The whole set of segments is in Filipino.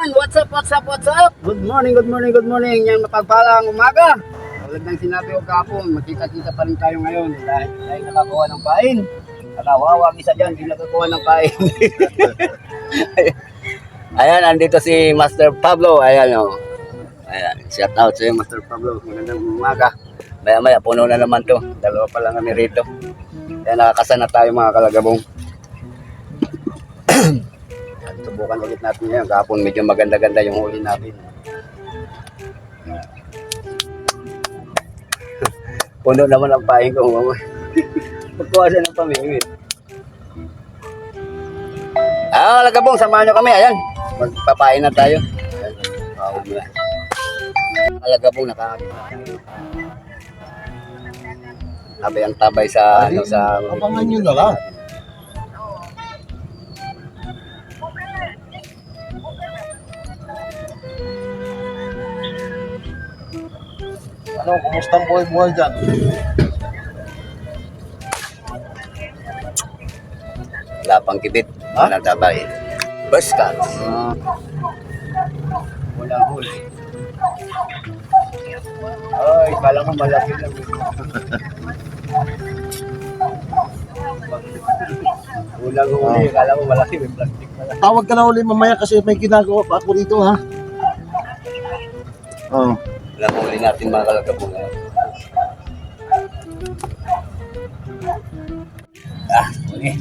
What's up, what's up, what's up? Good morning, good morning, good morning. Yan mapagpalang umaga. Tulad ng sinabi ko kahapon, makita-kita pa rin tayo ngayon dahil nakakuha ng pain. Nakawawag isa dyan, hindi nakakuha ng pain. Ayan, andito si Master Pablo. Ayan o. Ayan, shout out sa iyo, Master Pablo. Magandang umaga. Maya-maya, puno na naman to. Dalawa pa lang kami rito. Kaya nakakasana tayo mga kalagabong. Subukan ulit natin ngayon. Kahapon medyo maganda-ganda yung huli natin. Puno naman ang paing ko. Pagkuha siya ng pamingit. Lagabong, samahan nyo kami. Ayan, magpapain na tayo. Ayan, Lagabong, nakakakita tayo. Tabay ang tabay sa... Abangan nyo na lang. Ano, kumusta ang buhay-buhay dyan? Wala pang kibit. Walang tabay. First cut. Walang huli. Ay, kala ko malaki lang. Walang huli. Kala ko malaki. May plastic pala. Tawag ka na uli mamaya kasi may ginagawa pa ako dito, ha? Oo. Walang huli natin mga kalagabong. Huli.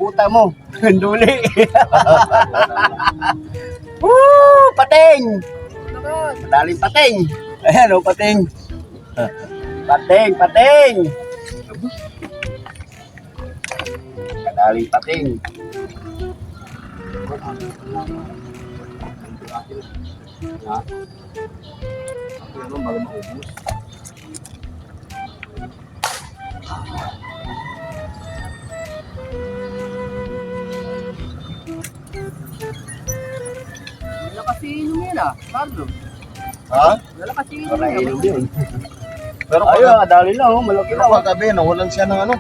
Puta mo, duli. Woo! Pating! Madaling pating. Ayan o, pating. Pating. Madaling pating. Ano bago maubos? Wala kasi inom yan Carlo. Ha? Wala kasi inom yan. Pero Ayun, dali lang malaki pero lang. kagabi, nawalan siya ng ano?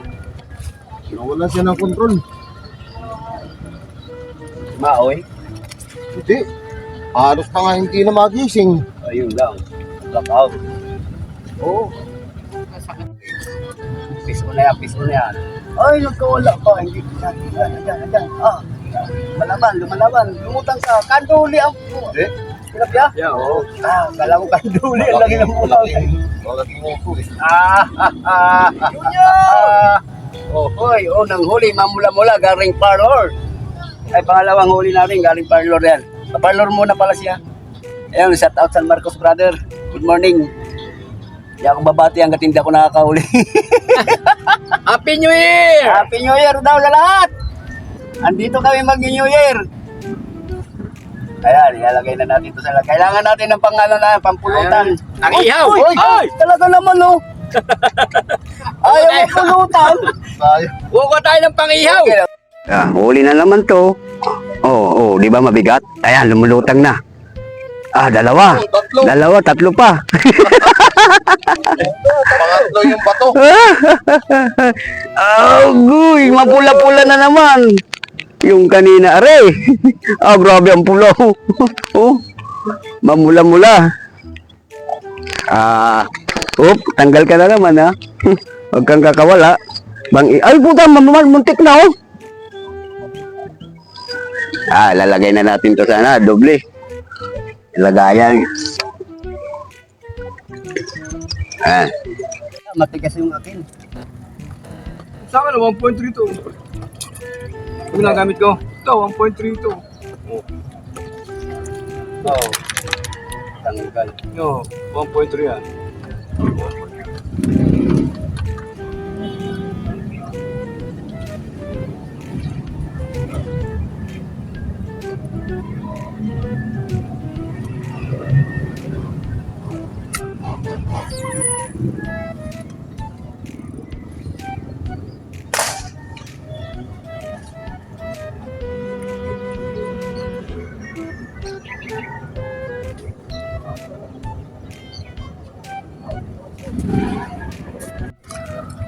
Nawalan siya ng kontrol. Maoy. Hindi. Halos pa nga hindi na magising. Ayun lang. Blackout. Oo. Piso na yan. Ay, nagkawala pa. Hindi. Andyan. Lumalaban. Lumutang ka. Kanduli ang po. Hindi. Tilapia? Yeah, oo. Kala ko kanduli. Ang laki ng pulang. Malaki mo po eh. Hoy, unang huli. Mamula-mula. Galing parlor. Ay, pangalawang huli natin. Galing parlor yan. Parlor muna pala siya. Ayan, shout out San Marcos brother. Good morning. Hindi ako babati hanggat hindi ako nakakahuli. Happy New Year! Happy New Year daw sa lahat! Andito kami mag-New Year. Ayan, ilalagay na natin ito sa lahat. Kailangan natin ng pangalan na pampulutan. Ang ihaw! Uy! Ay! Talaga naman oh! Ayaw mo pulutan! Tayo. Buko tayo ng pangihaw! Huli na naman to. Di ba mabigat? Ayan, lumulutang na. Dalawa. Tatlo. Tatlo pa. Pangatlo yung bato. Guy, mapula-pula na naman. Yung kanina, are. Grabe ang pula. Mamula-mula. Tanggal ka na naman, ha. Huwag kang kakawala. Ay, puta, muntik na, oh. Lalagay na natin to sana, doble. Lagayan. Matigas yung akin. Sa akin, 1.3 to. Ito lang gamit ko. Ito, 1.3 to. Tanggal. Yo, 1.3 yan.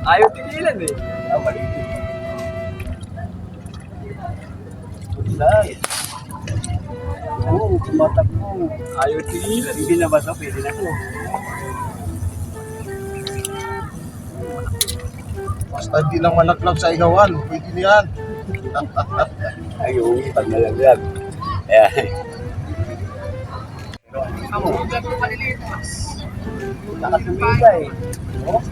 Ayaw tigilan eh. Maliit. Dahil. Oo, tumatakbo. Ayaw tigilan. Hindi na ba ito? Pwede na ito. Basta hindi lang malaglag sa ihawan. Pwede niyan. Ayun, pag nalaglag. Ayan. Ako, gato maliliit. Nakasumita eh. Oh.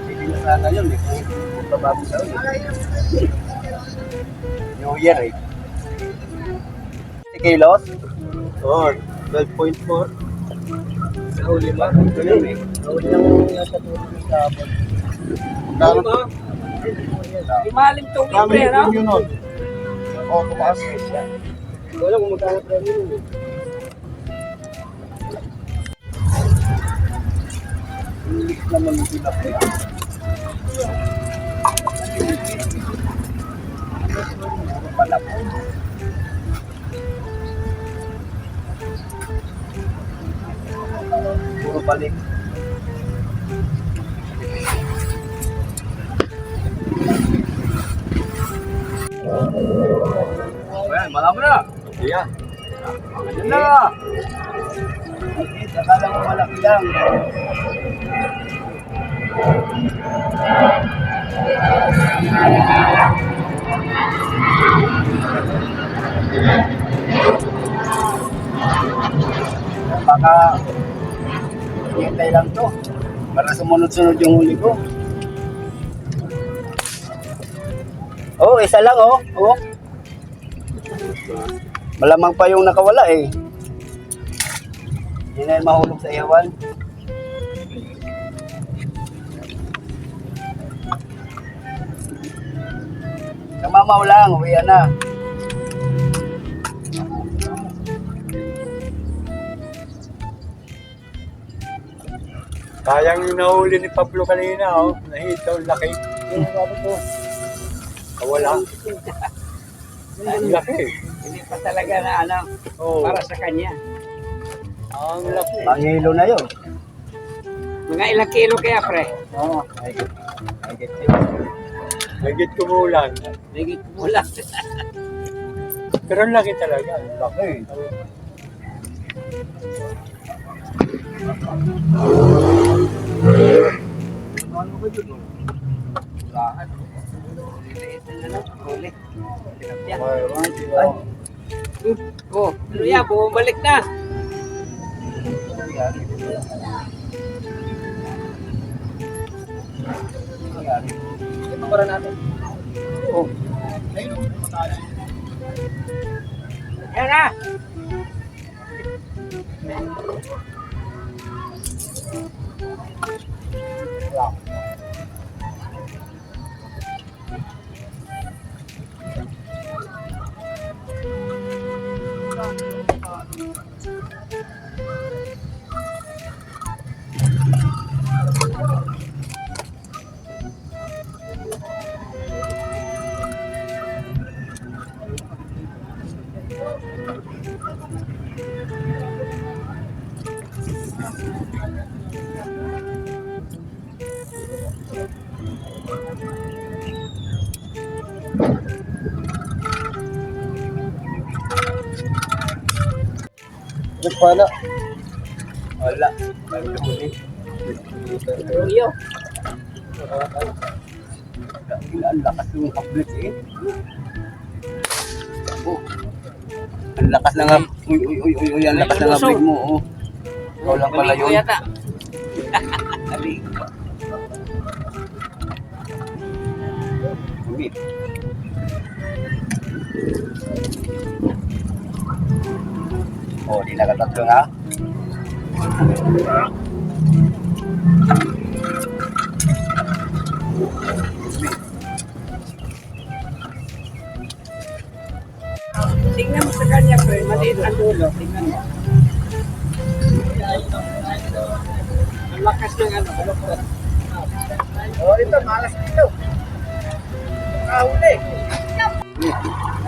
Hindi na sana yun eh. Kung babago sa ulit. New Year eh. 50 kilos? Oo, 12.4. Sa huli ba? Ito yun eh. Huli lang nasa tulog sa abon. Magkano? Imalim to Kami libre, no? yung yun nun. Oo, tumaas. Wala kung magkano premium yun eh. Ulit naman yung pinapay. Pala po. Puro balik. Ayan, malama na. Ayan. Ayan na. Akala ko malaki lang. Baka hintay lang to para sumunod-sunod yung huli ko. Oh, isa lang oh. Oh. Malamang pa yung nakawala eh. Hindi na yung mahulog sa iyawan. Kamamaw lang, uwian na. Sayang yung nahuli ni Pablo kanina, oh. Nahitaw, laki. Wala. Ang laki. Hindi pa talaga na ano, Oo. para sa kanya. Ang laki. Pangilo na yun. Mga ilang kilo kaya, pre? Oo, I get it. Lagit kumulan. Nagit mula. Pero ang laki talaga. Ang laki. Okay. Ano ba yun? Lahat. Liliit na lang, huli. Tilapia. Ay, Oh, ano yan, bumalik na. Ito para natin. oh. Yan na. Ba't pala? Wala. Bago huli. Ruyo. Ang lakas ng public eh. Oh. Ang lakas ng uy, ang lakas ng abig mo oh. Ikaw lang pala Balik ko yun. yata. Umit. Oh, di nakatatlo nga. Tingnan mo sa kanya, pre. Maliit ang dulo. Tingnan mo. Ang lakas ng ano. Oh, ito, malas dito. nakahuli.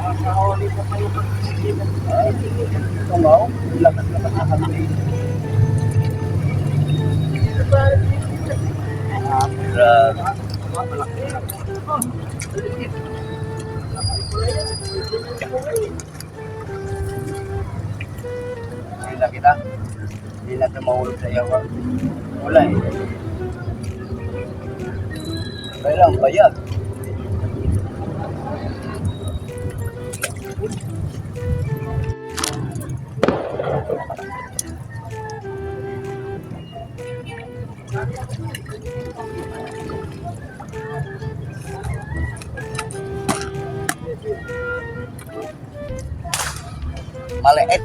Nakahuli pa kayo pag-isipan. Ay, tungaw. Lakas-lakas na kami. Hila kita. Hindi na ito mahulog sa yawa. Wala eh. Kailang bayag. Maliit. Maliliit.